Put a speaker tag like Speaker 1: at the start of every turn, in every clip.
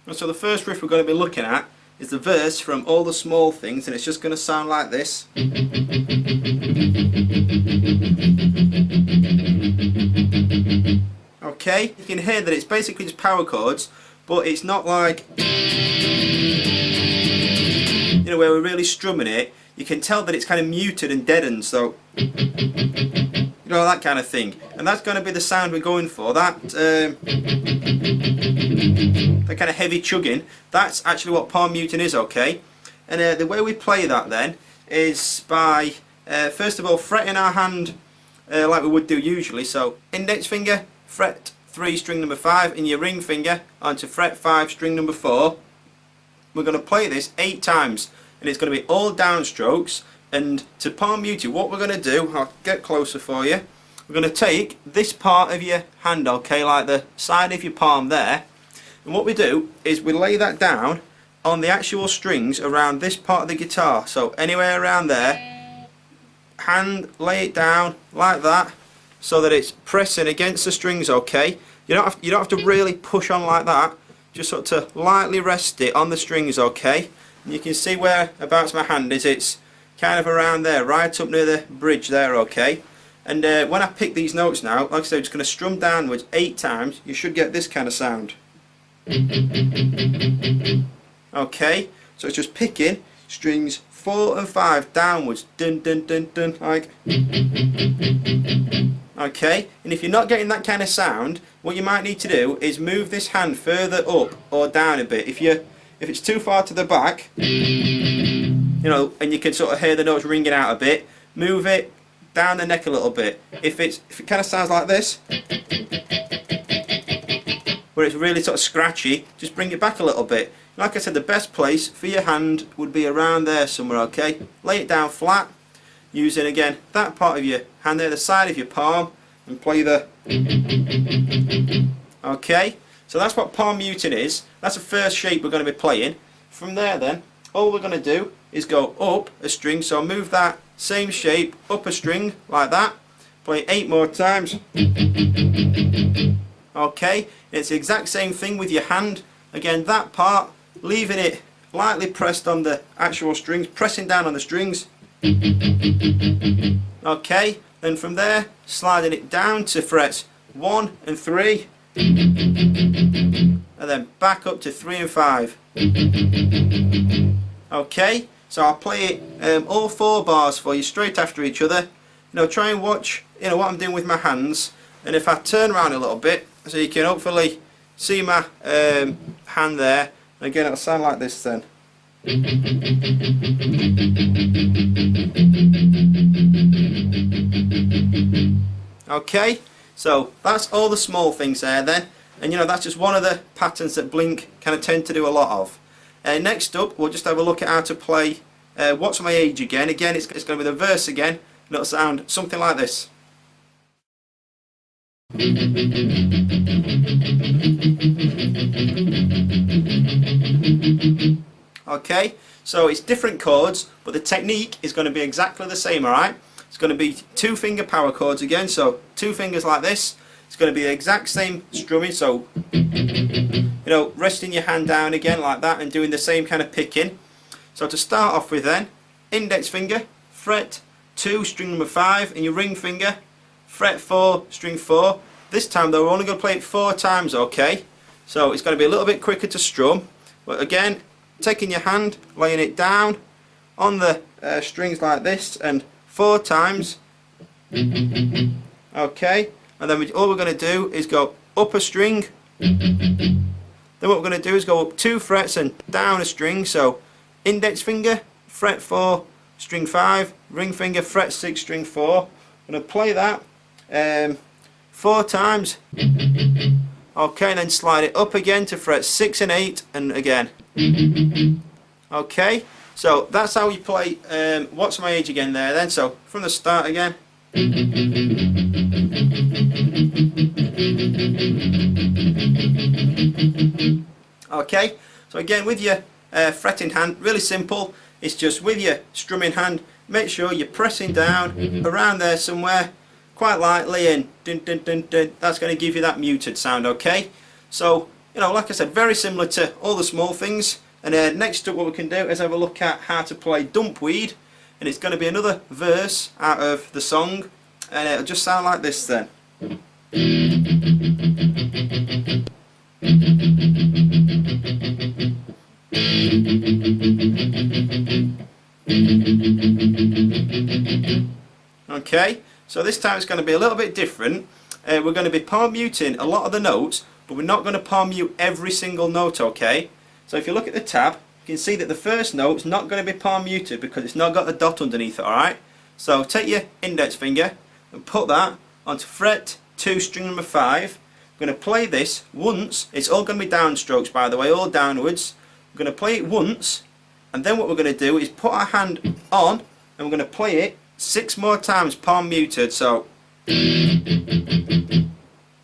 Speaker 1: And so the first riff we're going to be looking at is the verse from All the Small Things, and it's just going to sound like this. Okay, you can hear that it's basically just power chords, but it's not like, you know, where we're really strumming it. You can tell that it's kind of muted and deadened, so you know, that kind of thing. And that's going to be the sound we're going for. That kind of heavy chugging, that's actually what palm muting is, okay? And the way we play that then is by first of all fretting our hand like we would do usually. So index finger, fret 3 string number 5, and your ring finger onto fret 5 string number 4. We're going to play this 8 times, and it's going to be all downstrokes. And to palm mute it, what we're going to do, I'll get closer for you, we're going to take this part of your hand, okay, like the side of your palm there, and what we do is we lay that down on the actual strings around this part of the guitar. So anywhere around there, hand, lay it down like that, so that it's pressing against the strings, okay? You don't have to really push on like that, just sort of lightly rest it on the strings, okay? And you can see whereabouts my hand is, it's kind of around there, right up near the bridge there, okay? And when I pick these notes now, like I said, I'm just going to strum downwards 8 times. You should get this kind of sound. Okay, so it's just picking strings 4 and 5 downwards, dun dun dun dun, like. Okay, and if you're not getting that kind of sound, what you might need to do is move this hand further up or down a bit. If it's too far to the back, you know, and you can sort of hear the notes ringing out a bit, move it down the neck a little bit. If it kind of sounds like this, where it's really sort of scratchy, just bring it back a little bit. Like I said, the best place for your hand would be around there somewhere, okay? Lay it down flat, using again that part of your hand there, the side of your palm, and play the. Okay, so that's what palm muting is. That's the first shape we're going to be playing. From there then, all we're going to do is go up a string, so move that same shape up a string like that, play 8 more times. Okay, it's the exact same thing with your hand. Again, that part, leaving it lightly pressed on the actual strings, pressing down on the strings. Okay, then from there, sliding it down to frets 1 and 3, and then back up to 3 and 5. Okay, so I'll play it all 4 bars for you straight after each other. You know, try and watch, you know, what I'm doing with my hands, and if I turn around a little bit, so you can hopefully see my hand there. Again, it'll sound like this then. Okay, so that's all the small things there then, and you know, that's just one of the patterns that Blink kind of tend to do a lot of. Next up, we'll just have a look at how to play What's My Age again. Again, it's going to be the verse again, and it'll sound something like this. Okay, so it's different chords, but the technique is going to be exactly the same, alright? It's going to be 2 finger power chords again, so 2 fingers like this. It's going to be the exact same strumming, so you know, resting your hand down again like that and doing the same kind of picking. So to start off with then, index finger, fret 2 string number 5, and your ring finger, fret 4 string 4. This time though, we're only going to play it 4 times, okay? So it's going to be a little bit quicker to strum, but again, taking your hand, laying it down on the strings like this, and 4 times. Okay, and then all we're going to do is go up a string. Then what we're going to do is go up 2 frets and down a string. So index finger, fret 4 string 5, ring finger, fret 6 string 4. I'm going to play that 4 times. Okay, and then slide it up again to fret 6 and 8, and again. Okay, so that's how you play What's My Age again there then. So from the start again. Okay, so again with your fretting hand, really simple. It's just with your strumming hand, make sure you're pressing down around there somewhere quite lightly, and dun, dun, dun, dun. That's going to give you that muted sound. Okay, so you know, like I said, very similar to all the small things. And next up what we can do is have a look at how to play Dumpweed, and it's going to be another verse out of the song, and it'll just sound like this then. Okay, so this time it's going to be a little bit different. We're going to be palm muting a lot of the notes, but we're not going to palm mute every single note, okay? So if you look at the tab, you can see that the first note's not going to be palm muted because it's not got the dot underneath it, alright? So take your index finger and put that onto fret 2, string number 5. We're going to play this once. It's all going to be downstrokes, by the way, all downwards. We're going to play it once, and then what we're going to do is put our hand on, and we're going to play it 6 more times palm muted. So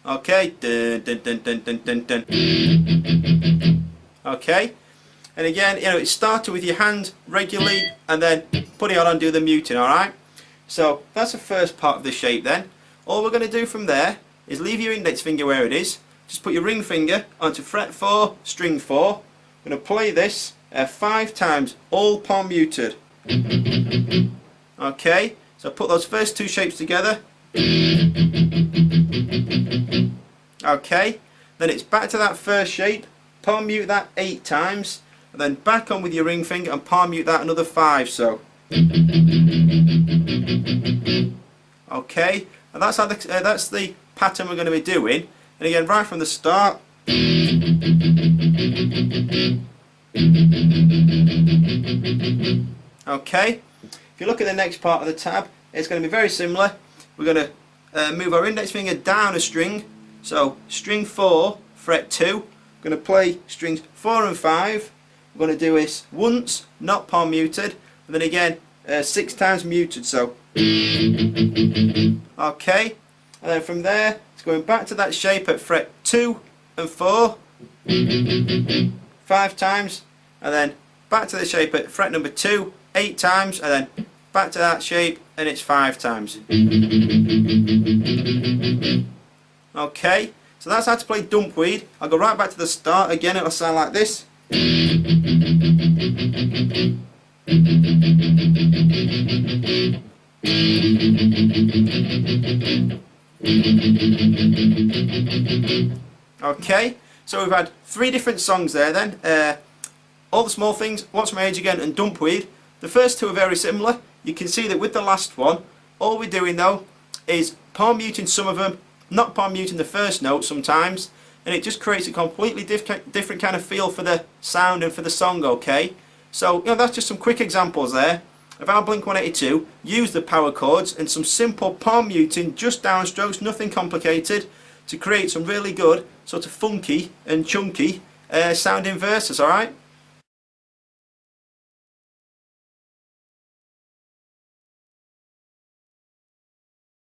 Speaker 1: okay, dun, dun, dun, dun, dun, dun, dun. Okay, and again, you know, it started with your hand regularly and then put it on and do the muting, alright? So that's the first part of the shape then. All we're going to do from there is leave your index finger where it is, just put your ring finger onto fret 4, string 4. I'm going to play this 5 times, all palm muted. Okay, so put those first 2 shapes together. Okay, then it's back to that first shape, palm mute that 8 times, and then back on with your ring finger and palm mute that another 5. So okay, and that's how that's the pattern we're going to be doing. And again, right from the start. Okay, if you look at the next part of the tab, it's going to be very similar. We're going to move our index finger down a string, so string 4, fret 2. We're going to play strings 4 and 5. We're going to do this once, not palm muted, and then again 6 times muted. So okay, and then from there it's going back to that shape at fret 2 and 4, 5 times, and then back to the shape at fret number 2, 8 times, and then back to that shape and it's 5 times. Okay, so that's how to play Dumpweed. I'll go right back to the start again. It'll sound like this. Okay, so we've had 3 different songs there then. All the Small Things, What's My Age Again and Dumpweed. The first 2 are very similar. You can see that with the last one, all we're doing though is palm muting some of them, not palm muting the first note sometimes, and it just creates a completely different kind of feel for the sound and for the song, okay? So, you know, that's just some quick examples there of how Blink-182 use the power chords and some simple palm muting, just downstrokes, nothing complicated, to create some really good, sort of funky and chunky sounding verses, alright?